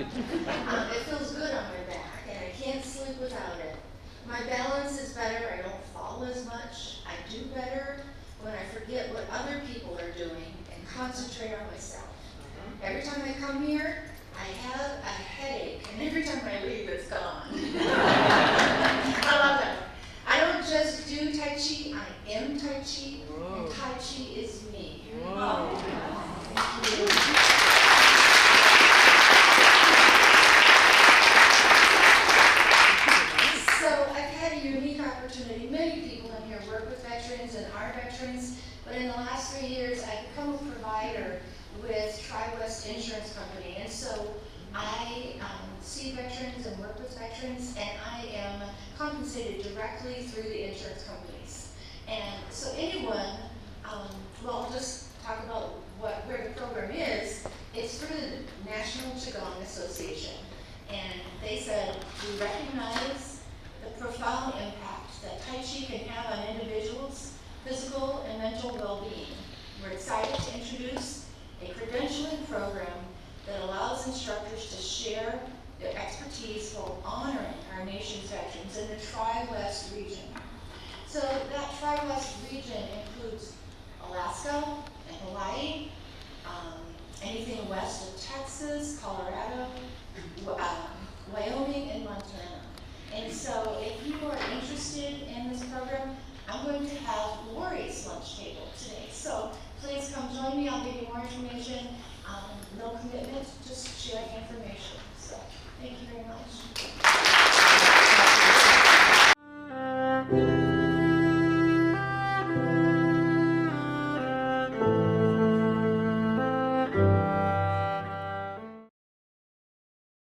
It feels good on my back, and I can't sleep without it. My balance is better, I don't fall as much, I do better when I forget what other people are doing and concentrate on myself. Every time I come here, I have a headache, and every time I leave, it's gone. I love that. I don't just do Tai Chi, I am Tai Chi, and Tai Chi is me. Thank you. So I've had a unique opportunity. Many people in here work with veterans and are veterans, but in the last 3 years, I've become a provider with Tri-West Insurance Company, and so I see veterans and work with veterans, and I am compensated directly through the insurance companies. And so anyone, well, I'll just talk about where the program is. It's through the National Qigong Association, and they said, we recognize the profound impact that Tai Chi can have on individuals' physical and mental well-being. We're excited to introduce a credentialing program that allows instructors to share their expertise while honoring our nation's veterans in the Tri-West region. So that Tri-West region includes Alaska and Hawaii, anything west of Texas, Colorado, Wyoming, and Montana. And so if you are interested in this program, I'm going to have Lori's lunch table today. So please come join me. I'll give you more information. No commitment, just sharing information.